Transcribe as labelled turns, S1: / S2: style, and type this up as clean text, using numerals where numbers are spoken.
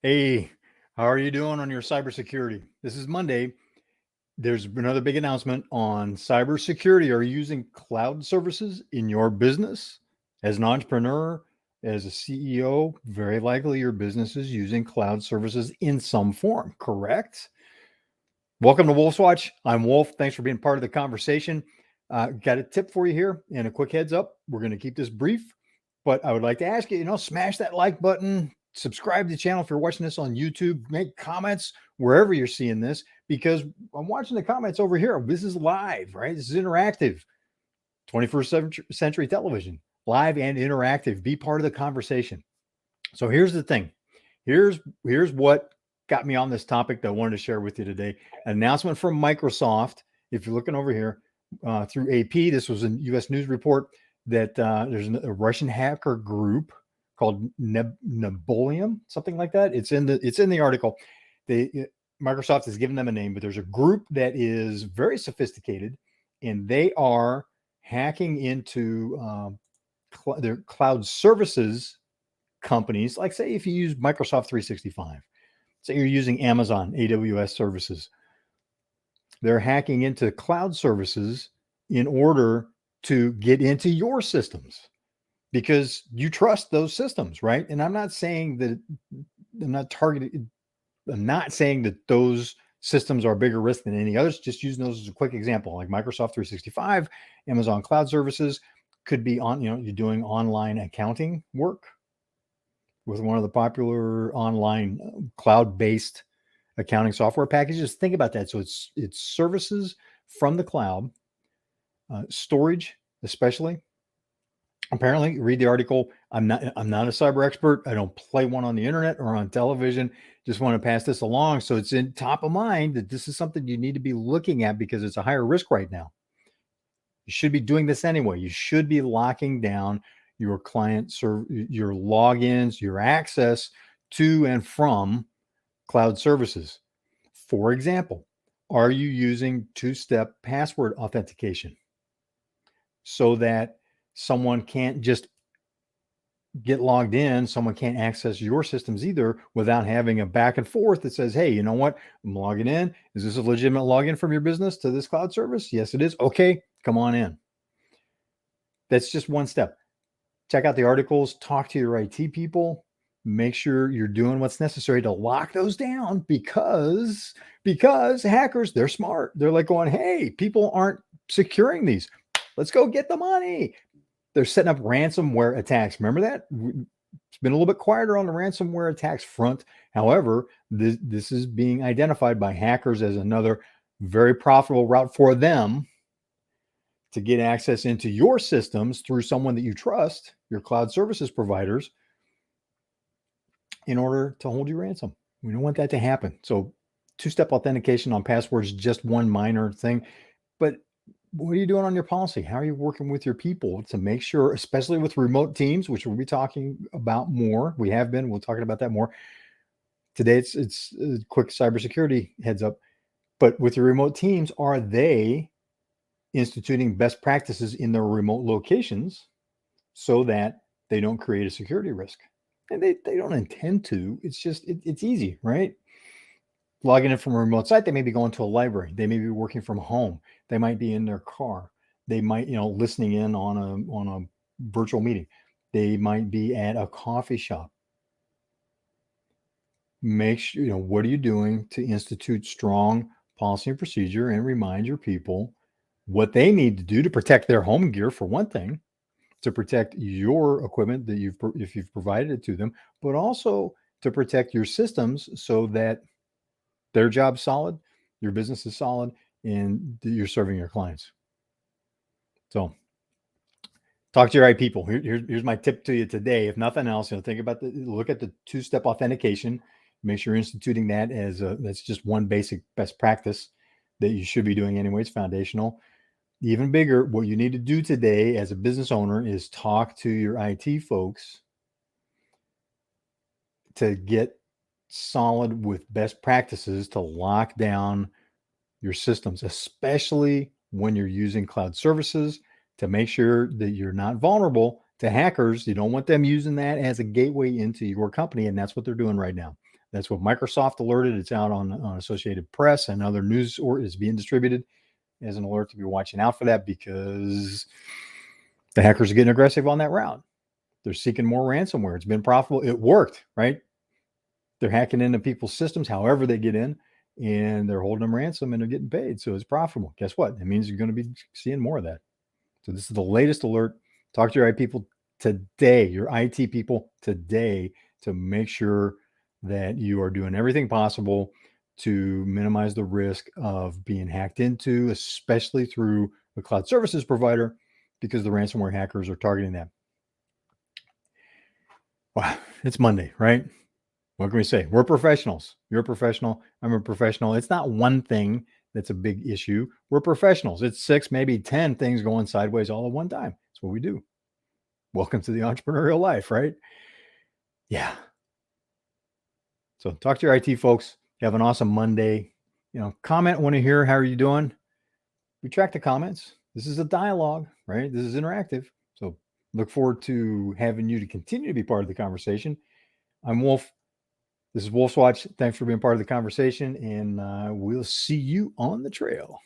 S1: Hey, how are you doing on your cybersecurity? This is Monday. There's another big announcement on cybersecurity. Are you using cloud services in your business? As an entrepreneur, as a CEO, very likely your business is using cloud services in some form, correct? Welcome to Wolf's Watch. I'm Wolf. Thanks for being part of the conversation. Got a tip for you here and a quick heads up. We're going to keep this brief, but I would like to ask you, smash that like button, subscribe to the channel if you're watching this on YouTube, make comments wherever you're seeing this, because I'm watching the comments over here. This is live, right? This is interactive, 21st century television, live and interactive. Be part of the conversation. So here's the thing. Here's what got me on this topic that I wanted to share with you today. An announcement from Microsoft. If you're looking over here through AP, this was a U.S. news report that there's a Russian hacker group called Nobelium, something like that. It's in the article. Microsoft has given them a name, but there's a group that is very sophisticated, and they are hacking into their cloud services companies. Like, say, if you use Microsoft 365, say you're using Amazon AWS services, they're hacking into cloud services in order to get into your systems because you trust those systems, right? And I'm not saying that I'm not saying that those systems are a bigger risk than any others. Just using those as a quick example, like Microsoft 365, Amazon cloud services could be you're doing online accounting work with one of the popular online cloud-based accounting software packages. Think about that. So it's services from the cloud, storage, especially. Apparently, read the article. I'm not a cyber expert. I don't play one on the internet or on television. Just want to pass this along. So it's in top of mind that this is something you need to be looking at because it's a higher risk right now. You should be doing this anyway. You should be locking down your your logins, your access to and from cloud services. For example, are you using two-step password authentication so that someone can't just get logged in, someone can't access your systems either without having a back and forth that says, hey, you know what? I'm logging in. Is this a legitimate login from your business to this cloud service? Yes, it is. Okay, come on in. That's just one step. Check out the articles, talk to your IT people, make sure you're doing what's necessary to lock those down because hackers, they're smart. They're like going, hey, people aren't securing these. Let's go get the money. They're setting up ransomware attacks. Remember that? It's been a little bit quieter on the ransomware attacks front. However, this is being identified by hackers as another very profitable route for them to get access into your systems through someone that you trust, your cloud services providers, in order to hold you ransom. We don't want that to happen. So two-step authentication on passwords is just one minor thing. But what are you doing on your policy? How are you working with your people to make sure, especially with remote teams, which we'll be talking about more? We have been. We'll talk about that more. Today, it's a quick cybersecurity heads up. But with your remote teams, are they instituting best practices in their remote locations so that they don't create a security risk? And they don't intend to. It's just, it's easy, right? Logging in from a remote site, they may be going to a library. They may be working from home. They might be in their car. They might, listening in on a virtual meeting. They might be at a coffee shop. Make sure, what are you doing to institute strong policy and procedure and remind your people what they need to do to protect their home gear, for one thing, to protect your equipment that if you've provided it to them, but also to protect your systems so that their job's solid, your business is solid, and you're serving your clients. So talk to your right people. Here's my tip to you today. If nothing else, look at the two-step authentication. Make sure you're instituting that that's just one basic best practice that you should be doing anyway. It's foundational. Even bigger, what you need to do today as a business owner is talk to your IT folks to get solid with best practices to lock down your systems, especially when you're using cloud services, to make sure that you're not vulnerable to hackers. You don't want them using that as a gateway into your company, and that's what they're doing right now. That's what Microsoft alerted. It's out on Associated Press and other news, or is being distributed as an alert to be watching out for that, because the hackers are getting aggressive on that route. They're seeking more ransomware. It's been profitable. It worked, right? They're hacking into people's systems, however they get in, and they're holding them ransom and they're getting paid. So it's profitable. Guess what? It means you're going to be seeing more of that. So this is the latest alert. Talk to your IT people today, to make sure that you are doing everything possible to minimize the risk of being hacked into, especially through a cloud services provider, because the ransomware hackers are targeting that. Wow, it's Monday, right? What can we say? We're professionals. You're a professional. I'm a professional. It's not one thing that's a big issue. We're professionals. It's 6, maybe 10 things going sideways all at one time. That's what we do. Welcome to the entrepreneurial life, right? Yeah. So talk to your IT folks. Have an awesome Monday. Comment when you hear how are you doing. We track the comments. This is a dialogue, right? This is interactive. So look forward to having you to continue to be part of the conversation. I'm Wolf. This is Wolf's Watch. Thanks for being part of the conversation, and we'll see you on the trail.